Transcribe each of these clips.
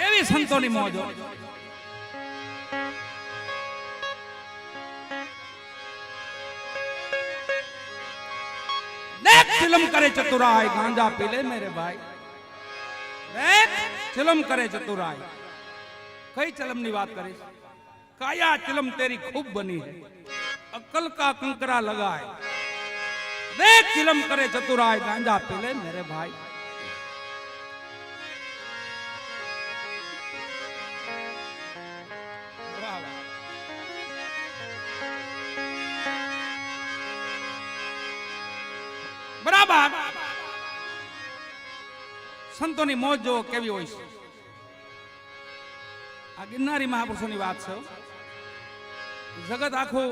એવી સંતોની મોજ. દેખ ચિલમ કરે ચતુરાય ગાંજા પી લે મેરે ભાઈ. દેખ ચિલમ કરે ચતુરાય. કઈ ચલમ ની વાત કરીશ? કાયા ચિલમ તેરી खूब बनी है, अक्ल का कंकरा लगाए. देख चिलम करे चतुराय गांजा पी ले मेरे भाई. બરાબર. સંતોની મોજ જો કેવી હોય છે. આ ગિરનારી મહાપુરુષોની વાત છે. જગત આખું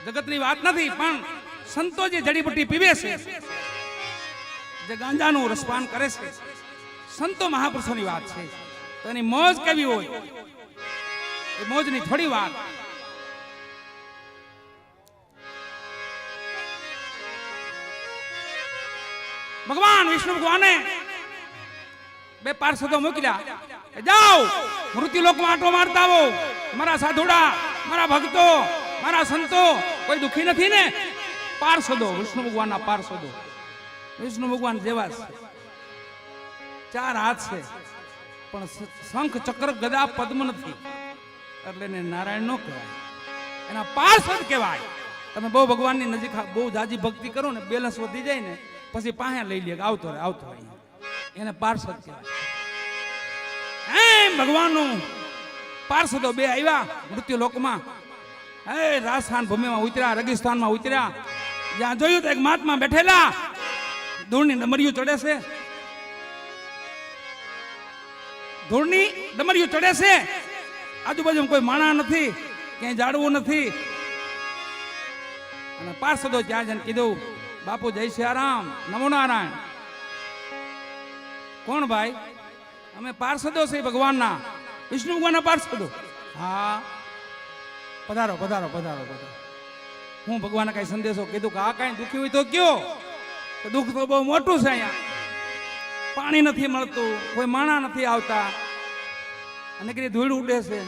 જગતની વાત નથી, પણ સંતો જે જડીબુટ્ટી પીવે છે, જે ગાંજાનું રસપાન કરે છે, સંતો મહાપુરુષોની વાત છે. તો એની મોજ કેવી હોય એ મોજની થોડી વાત. ભગવાન વિષ્ણુ ભગવાને બે પાર્ષદો મોકલ્યા, જાઓ મૃત્યુ લોકમાં આંટો મારતા આવો. મારા સાધુડા, મારા ભક્તો, મારા સંતો કોઈ દુખી નથી ને? પાર્ષદો, વિષ્ણુ ભગવાનના પાર્ષદો. વિષ્ણુ ભગવાન જેવા છે, 4 હાથ છે, પણ શંખ ચક્ર ગદા પદ્મ નથી, એટલે એને નારાયણ નો કહેવાય, એના પાર્ષદ કહેવાય. તમે બહુ ભગવાનની નજીક બહુ જાજી ભક્તિ કરો ને, બેલેન્સ વધી જાય ને, પછી પાસે લઈ લે, આવતો રહે આવતો રહે, એને પાર્ષદ કહેવાય. એમ ભગવાનનું પાર્ષદો બે આવ્યા મૃત્યુ લોકમાં. રાજસ્થાન ભૂમિમાં ઉતર્યા, રેગિસ્તાનમાં ઉતર્યા. જ્યાં જોયું તો એક મહાત્મા બેઠેલા, ધૂળની ડમરીયું ચડે છે, ધૂળની ડમરીયું ચડે છે. આજુબાજુ કોઈ માણા નથી, ક્યાંય ઝાડવું નથી. અને પાર્ષદો ત્યાં જઈને કીધું, બાપુ જય સિયારામ, નમો નારાયણ. કોણ ભાઈ? અમે પાર્ષદો છે ભગવાનના, વિષ્ણુ ભગવાનના પાર્ષદો. હા, પધારો પધારો પધારો પધારો. હું ભગવાને કઈ સંદેશો કીધું કે આ કઈ દુખી હોય તો કયો? દુઃખ તો બહુ મોટું છે. અહીંયા પાણી નથી મળતું, કોઈ માણા નથી આવતા, અને કે ધૂળ ઉડે છે,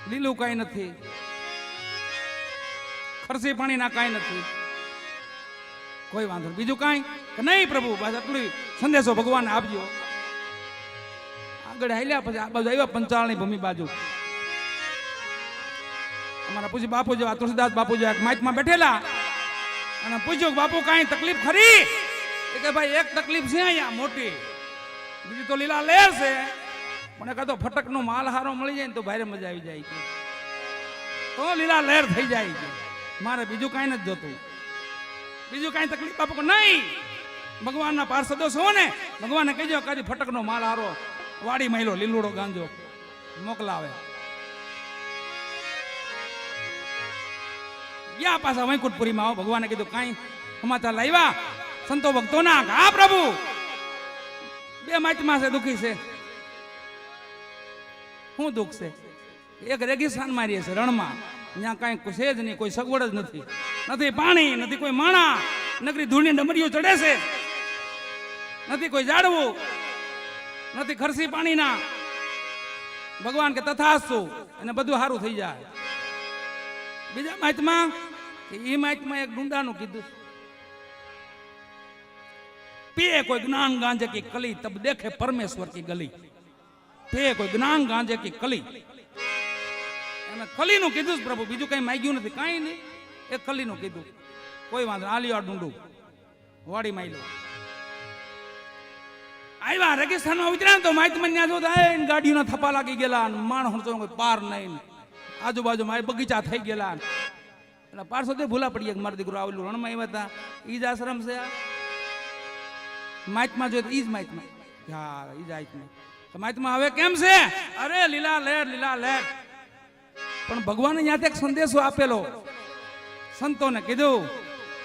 લીલું કઈ નથી, ખરસી પાણી ના કઈ નથી. કોઈ વાંધો નહીં, બીજું કઈ નહીં પ્રભુ, બસ આટલું સંદેશો ભગવાન આપજો. આગળ હાલ્યા, પછી આ બાજુ આવ્યા પંચાળની ભૂમિ બાજુ. અમારા પૂછી બાપુ જેવા તુલસીદાસ બાપુ જેવા માઇકમાં બેઠેલા, અને પૂછ્યું બાપુ કઈ તકલીફ ખરી? કે ભાઈ એક તકલીફ છે અહીંયા મોટી, બીજી તો લીલા લહેર છે, મને કહેતો ફટક નો માલ હારો મળી જાય ને તો ભારે મજા આવી જાય છે, તો લીલા લહેર થઈ જાય છે. મારે બીજું કઈ નથી જોતું, બીજું કઈ તકલીફ બાપુ નહીં. ભગવાનના પાર્ષદો છો ને, ભગવાને કહેજો કદી ફટક નો માલ હારો વાડી માયલો લીલુડો ગાંજો મોકલાવે. ગયા પાછા વૈકુંઠપુરીમાં આવો. ભગવાને કીધું કઈ સમાચાર લાવ્યા સંતો ભક્તો ના? હા પ્રભુ, બે માચમાં છે, દુખી છે. શું દુઃખ છે? એક રેગિસ્તાન મારીએ છે, રણમાં, ત્યાં કઈ છે જ નહીં, કોઈ સગવડ જ નથી, નથી પાણી, નથી કોઈ માણા, નકરી ધૂળની ડમરીઓ ચડે છે, નથી કોઈ ઝાડવું, નથી ખરસી પાણીના. ભગવાન કે તથાસ્તુ, અને બધું સારું થઈ જાય. બીજા માચમાં એ માચમાં એક ડુંડાનું કીધું, पिए कोई ज्ञान गांजे की कली तब देखे परमेश्वर की गली. पिए कोई ज्ञान गांजे की कली. कली नु कीधुं प्रभु, बीजू कई मांग्यू नहीं, कई नहीं, एक कली नु कीधुं. कोई वांधो, आलिया डूंडू वाड़ी माइलो. आया रेगिस्तान में उतर्या तो माहिती मन जो गाड़ी थप्पा लागी गेला, माणस पार नहीं, आजूबाजू में बगीचा थई गेला. पार्षदे भूला पड़ी मारा दीकरो आवेलू रण में आव्या था, ईज आश्रम से माइकमा जो ईज माइकमा, हाँ ईज आइकमा. तो माइकमा हवे केम से? अरे लीला लहर, लीला लहर. पण भगवान यहाँ एक संदेशो आपेलो, संतो ने कीधु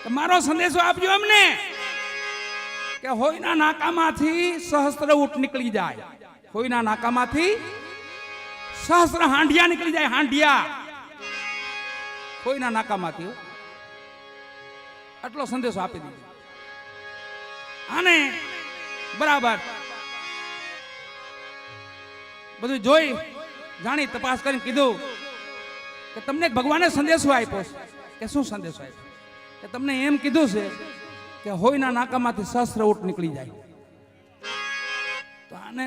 कि मारो संदेशो आपजो अमने कि होयना नाकामाथी सहस्त्र ऊंट निकली जाए, होयना नाकामाथी सहस्त्र हांडिया निकली जाए, हांडिया होयना नाकामाथी. आटलो संदेशो आपी दीधो. आने બરાબર બધું જોઈ જાણી તપાસ કરીને કીધું કે તમને ભગવાને સંદેશો આપ્યો કે શું સંદેશો આપ્યો કે તમને એમ કીધું છે કે હોયના નાકામાંથી શસ્ત્ર ઊંટ નીકળી જાય. તો આને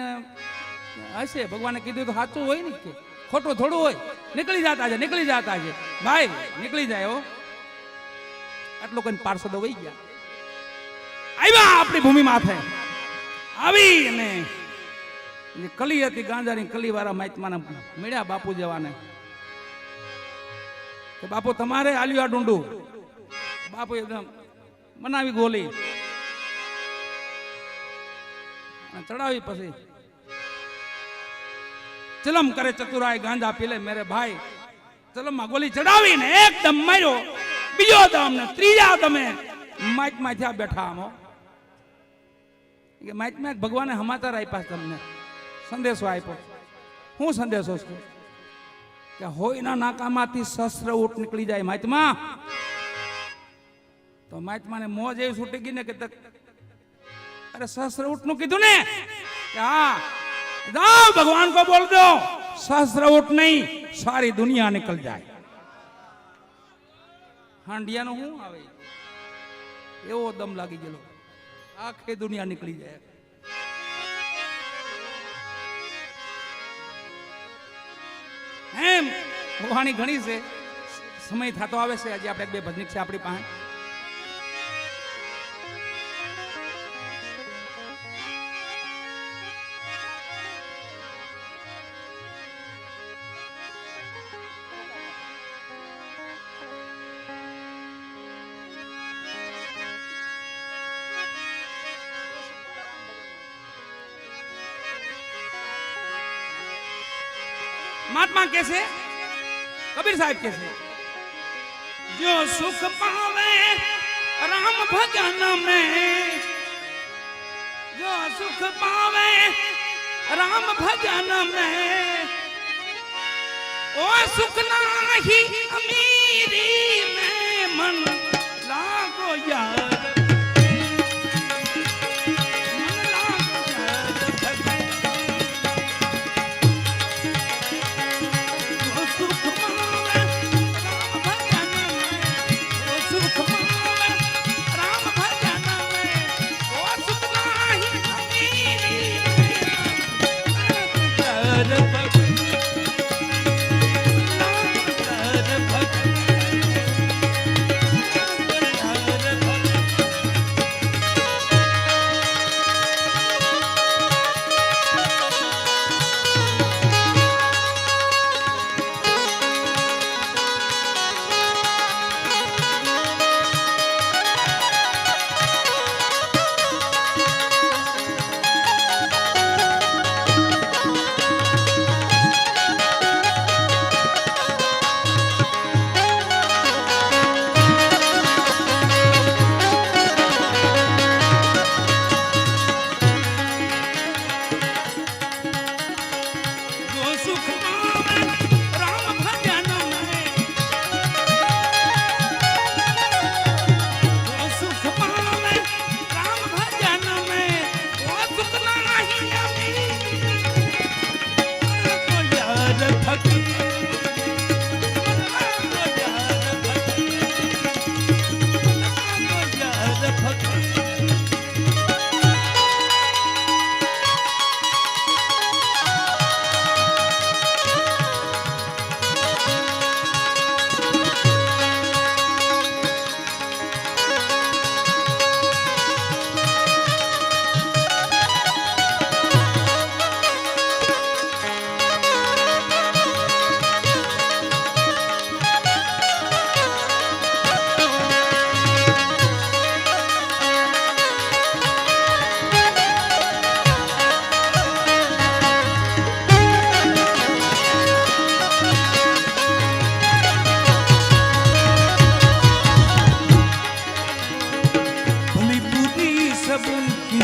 હશે ભગવાને કીધું તો સાચું હોય ને કે ખોટું થોડું હોય. નીકળી જતા છે ભાઈ નીકળી જાય હો. આટલું કઈ પાર્ષદો વહી ગયા આવ્યા આપણી ભૂમિ માથે આવી અને જે કલી હતી ગાંજાની કલી વાળા માઇતમાને મળ્યા બાપુ જવાને કે બાપુ તમારે આલ્યું આ ડુંડું. બાપુ એકદમ બનાવી ગોલી ચડાવી પછી ચલમ કરે ચતુરાય ગાંજા પીલે મેરે ભાઈ. ચલમ માં ગોલી ચડાવીને એકદમ માર્યો. બીજો દમ ને ત્રીજા દમે માઇકમાં થયા બેઠા આમો કે માઇકમાં ભગવાને સમાચાર આપ્યા તમને સંદેશો આપ્યો. શું સંદેશો છે કે હોયના નાકામાંથી શસ્ત્ર ઊંટ નીકળી જાય માઇકમાં. તો માઇકમાને મોજ એવી છૂટી ગઈ ને કે અરે શસ્ત્ર ઊંટ નું કીધું ને કે હા जाओ भगवान को बोल दो सहस्त्र ऊंट नहीं सारी दुनिया निकल जाए. हांडिया नो हूं आवे एवो दम लागी गेलो आखे दुनिया निकली जाए. एम भगवानी घणी से समय थतो आवे से आज આપણે બે ભજનિક છે આપણી પાસે. महात्मा कैसे कबीर साहब कैसे जो सुख पावे राम भजन में जो सुख पावे राम भजन में ओ सुख नाही अमीरी में मन लागो यार.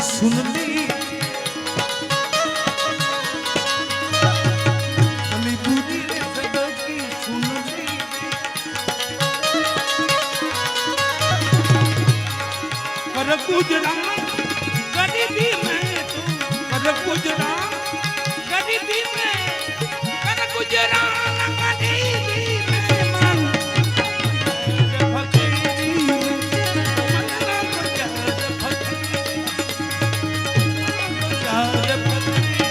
सुन ली भली बुरी की सुन ली पर गुजरा गरीबी में गुजरात गरीबी में कर गुजरात गरीबी में मन फकीरी में मन गुजर फकीरी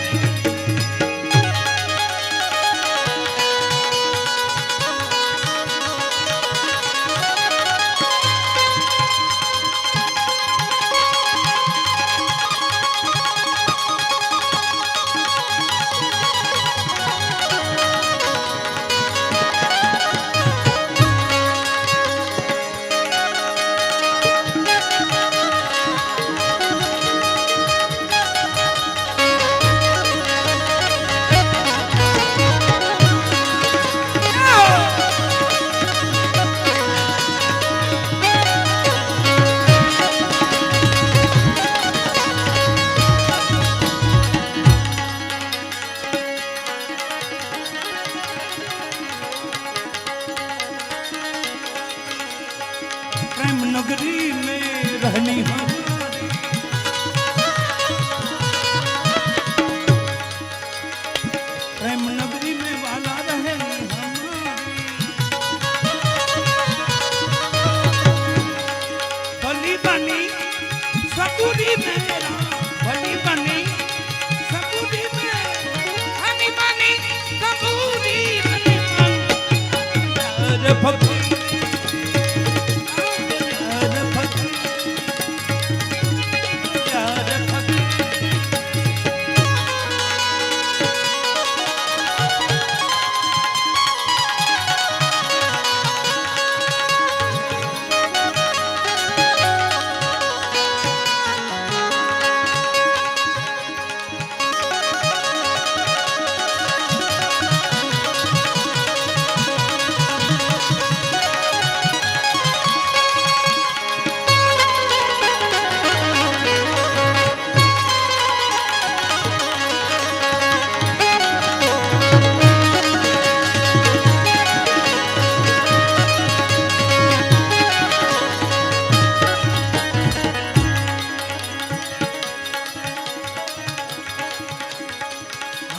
प्रेम नगरी में रहनी हमारी प्रेम नगरी में वाला रहे हमारी भली बनी सबूरी मेरा भली बनी सबूरी में हनी बनी सबूरी में भक्ति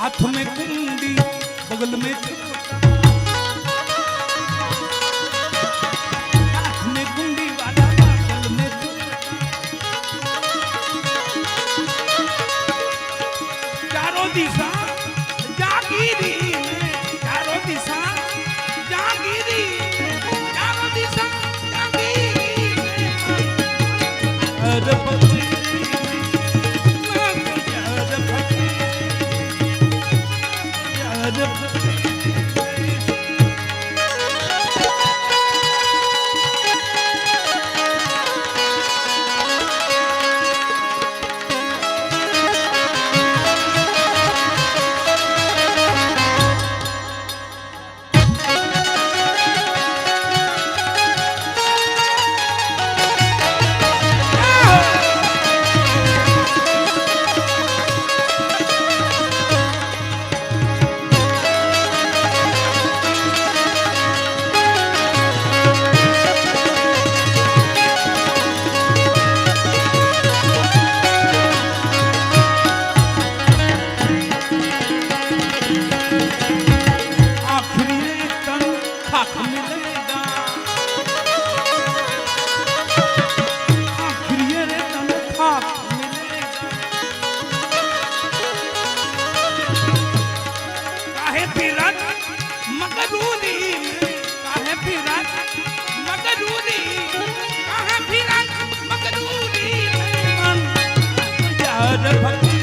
हाथ में कुंडी बगल में हाथ में कुंडी वाला बगल में चारों दिशा जागीरी में चारों दिशा जागीरी चारों दिशा जागीरी में मगरूरी काहे फिरत मगरूरी काहे फिरत मगरूरी मन गुजर भक्ति